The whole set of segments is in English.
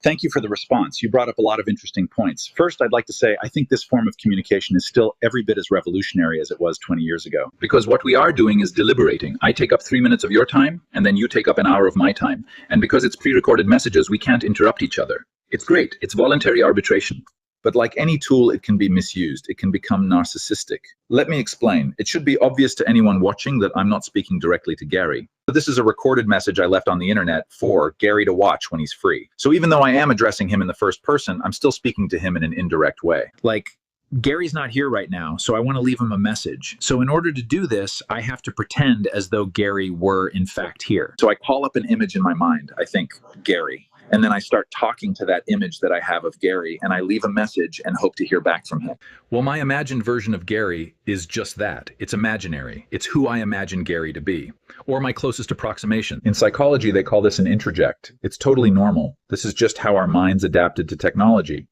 Thank you for the response. You brought up a lot of interesting points. First, I'd like to say I think this form of communication is still every bit as revolutionary as it was 20 years ago. Because what we are doing is deliberating. I take up 3 minutes of your time, and then you take up an hour of my time. And because it's pre-recorded messages, we can't interrupt each other. It's great. It's voluntary arbitration. But like any tool, it can be misused. It can become narcissistic. Let me explain. It should be obvious to anyone watching that I'm not speaking directly to Gary. But this is a recorded message I left on the internet for Gary to watch when he's free. So even though I am addressing him in the first person, I'm still speaking to him in an indirect way. Like, Gary's not here right now, so I want to leave him a message. So in order to do this, I have to pretend as though Gary were in fact here. So I call up an image in my mind. I think Gary. And then I start talking to that image that I have of Gary, and I leave a message and hope to hear back from him. Well, my imagined version of Gary is just that. It's imaginary. It's who I imagine Gary to be, or my closest approximation. In psychology, they call this an introject. It's totally normal. This is just how our minds adapted to technology.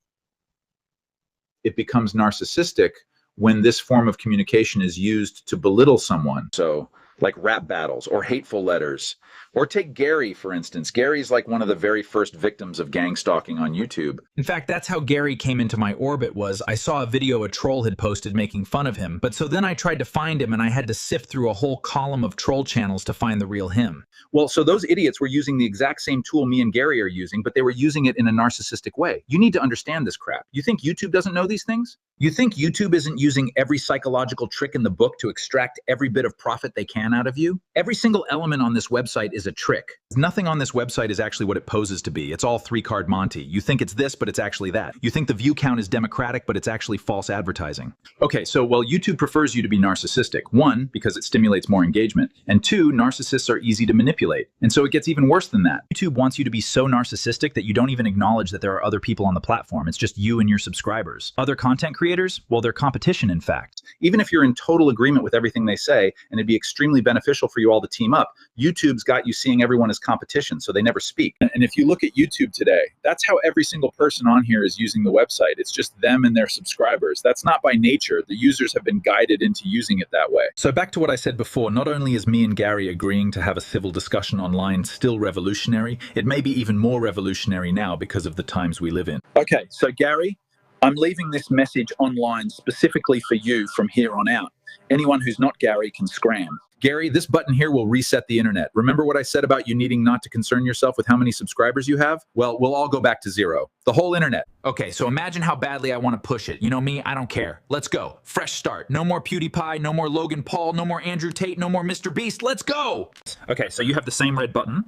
It becomes narcissistic when this form of communication is used to belittle someone. So, like rap battles or hateful letters. Or take Gary, for instance. Gary's like one of the very first victims of gang stalking on YouTube. In fact, that's how Gary came into my orbit. Was I saw a video a troll had posted making fun of him, but so then I tried to find him and I had to sift through a whole column of troll channels to find the real him. Well, so those idiots were using the exact same tool me and Gary are using, but they were using it in a narcissistic way. You need to understand this crap. You think YouTube doesn't know these things? You think YouTube isn't using every psychological trick in the book to extract every bit of profit they can out of you? Every single element on this website is a trick. Nothing on this website is actually what it poses to be. It's all three-card Monty. You think it's this, but it's actually that. You think the view count is democratic, but it's actually false advertising. Okay, so well, YouTube prefers you to be narcissistic. One, because it stimulates more engagement. And two, narcissists are easy to manipulate. And so it gets even worse than that. YouTube wants you to be so narcissistic that you don't even acknowledge that there are other people on the platform. It's just you and your subscribers. Other content creators? Well, they're competition, in fact. Even if you're in total agreement with everything they say, and it'd be extremely beneficial for you all to team up, YouTube's got you seeing everyone as competition, so they never speak. And if you look at YouTube today, that's how every single person on here is using the website. It's just them and their subscribers. That's not by nature. The users have been guided into using it that way. So back to what I said before, not only is me and Gary agreeing to have a civil discussion online still revolutionary, it may be even more revolutionary now because of the times we live in. Okay, so Gary, I'm leaving this message online specifically for you from here on out. Anyone who's not Gary can scram. Gary, this button here will reset the internet. Remember what I said about you needing not to concern yourself with how many subscribers you have? Well, we'll all go back to zero. The whole internet. Okay, so imagine how badly I want to push it. You know me, I don't care. Let's go. Fresh start. No more PewDiePie, no more Logan Paul, no more Andrew Tate, no more Mr. Beast. Let's go! Okay, so you have the same red button,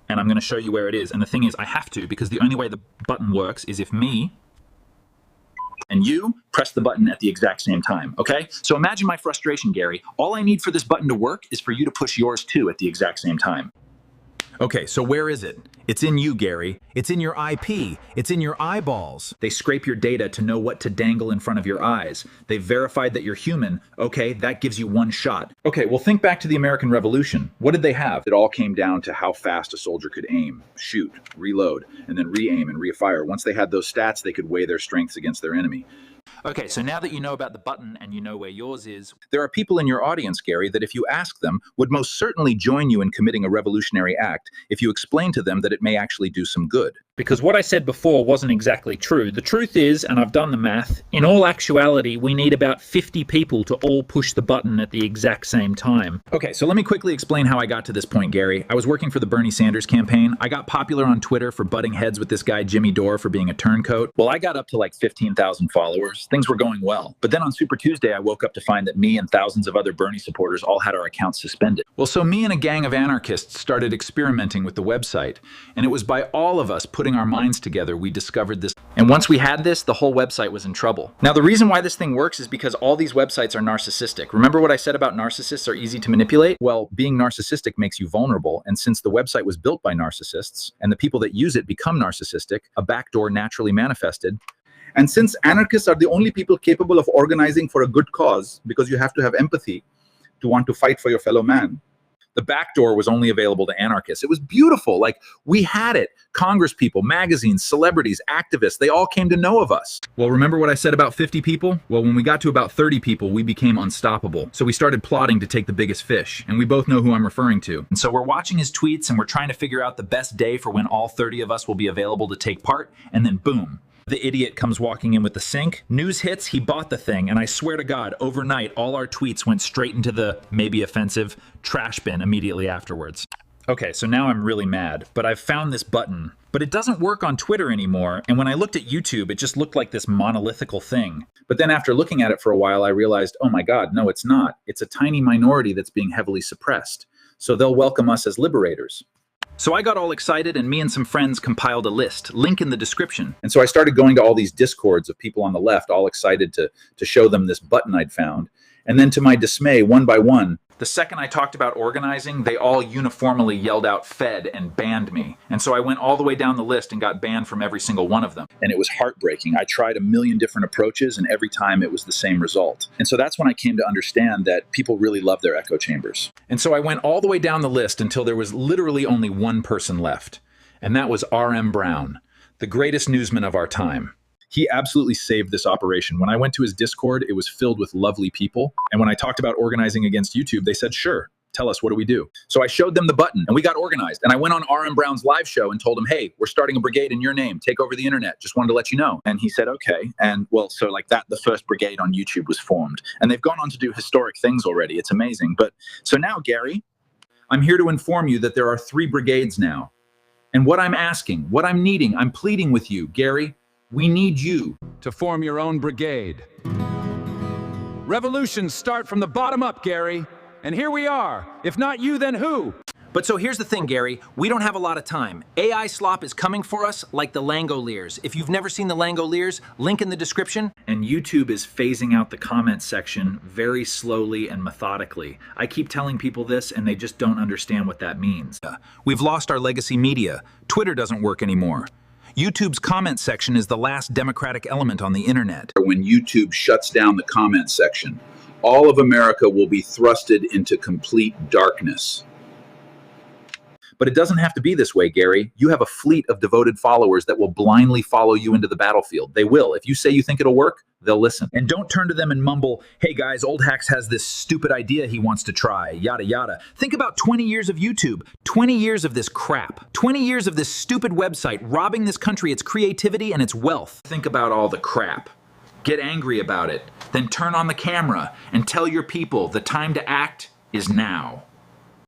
and I'm going to show you where it is. And the thing is, I have to, because the only way the button works is if me and you press the button at the exact same time, okay? So imagine my frustration, Gary. All I need for this button to work is for you to push yours too at the exact same time. Okay, so where is it? It's in you, Gary. It's in your IP. It's in your eyeballs. They scrape your data to know what to dangle in front of your eyes. They've verified that you're human. Okay, that gives you one shot. Okay, well, think back to the American Revolution. What did they have? It all came down to how fast a soldier could aim, shoot, reload, and then re-aim and re-fire. Once they had those stats, they could weigh their strengths against their enemy. Okay, so now that you know about the button and you know where yours is, there are people in your audience, Gary, that if you ask them, would most certainly join you in committing a revolutionary act if you explain to them that it may actually do some good. Because what I said before wasn't exactly true. The truth is, and I've done the math, in all actuality, we need about 50 people to all push the button at the exact same time. Okay, so let me quickly explain how I got to this point, Gary. I was working for the Bernie Sanders campaign. I got popular on Twitter for butting heads with this guy Jimmy Dore for being a turncoat. Well, I got up to like 15,000 followers. Things were going well. But then on Super Tuesday, I woke up to find that me and thousands of other Bernie supporters all had our accounts suspended. Well, so me and a gang of anarchists started experimenting with the website. And it was by all of us putting our minds together we discovered this. And once we had this, the whole website was in trouble. Now, the reason why this thing works is because all these websites are narcissistic. Remember what I said about narcissists are easy to manipulate? Well, being narcissistic makes you vulnerable. And since the website was built by narcissists and the people that use it become narcissistic, a backdoor naturally manifested. And since anarchists are the only people capable of organizing for a good cause, because you have to have empathy to want to fight for your fellow man, The back door was only available to anarchists. It was beautiful. Like, we had it. Congress people, magazines, celebrities, activists, they all came to know of us. Well, remember what I said about 50 people? Well, when we got to about 30 people, we became unstoppable. So we started plotting to take the biggest fish, and we both know who I'm referring to. And so we're watching his tweets, and we're trying to figure out the best day for when all 30 of us will be available to take part, and then boom. The idiot comes walking in with the sink. News hits, he bought the thing, and I swear to God, overnight, all our tweets went straight into the, maybe offensive, trash bin immediately afterwards. Okay, so now I'm really mad, but I've found this button. But it doesn't work on Twitter anymore, and when I looked at YouTube, it just looked like this monolithical thing. But then after looking at it for a while, I realized, oh my God, no, it's not. It's a tiny minority that's being heavily suppressed. So they'll welcome us as liberators. So I got all excited, and me and some friends compiled a list, link in the description. And so I started going to all these discords of people on the left, all excited to show them this button I'd found. And then to my dismay, one by one, the second I talked about organizing, they all uniformly yelled out "Fed" and banned me. And so I went all the way down the list and got banned from every single one of them. And it was heartbreaking. I tried a million different approaches, and every time it was the same result. And so that's when I came to understand that people really love their echo chambers. And so I went all the way down the list until there was literally only one person left. And that was R.M. Brown, the greatest newsman of our time. He absolutely saved this operation. When I went to his Discord, it was filled with lovely people. And when I talked about organizing against YouTube, they said, sure, tell us, what do we do? So I showed them the button, and we got organized. And I went on RM Brown's live show and told him, hey, we're starting a brigade in your name. Take over the internet. Just wanted to let you know. And he said, okay. And well, so like that, the first brigade on YouTube was formed. And they've gone on to do historic things already. It's amazing. But so now, Gary, I'm here to inform you that there are 3 brigades now. And what I'm asking, what I'm needing, I'm pleading with you, Gary, we need you to form your own brigade. Revolutions start from the bottom up, Gary. And here we are. If not you, then who? But so here's the thing, Gary. We don't have a lot of time. AI slop is coming for us like the langoliers. If you've never seen the langoliers, link in the description. And YouTube is phasing out the comment section very slowly and methodically. I keep telling people this, and they just don't understand what that means. We've lost our legacy media. Twitter doesn't work anymore. YouTube's comment section is the last democratic element on the internet. When YouTube shuts down the comment section, all of America will be thrusted into complete darkness. But it doesn't have to be this way, Gary. You have a fleet of devoted followers that will blindly follow you into the battlefield. They will. If you say you think it'll work, they'll listen. And don't turn to them and mumble, hey guys, oldhacks has this stupid idea he wants to try, yada yada. Think about 20 years of YouTube, 20 years of this crap, 20 years of this stupid website robbing this country its creativity and its wealth. Think about all the crap. Get angry about it. Then turn on the camera and tell your people the time to act is now.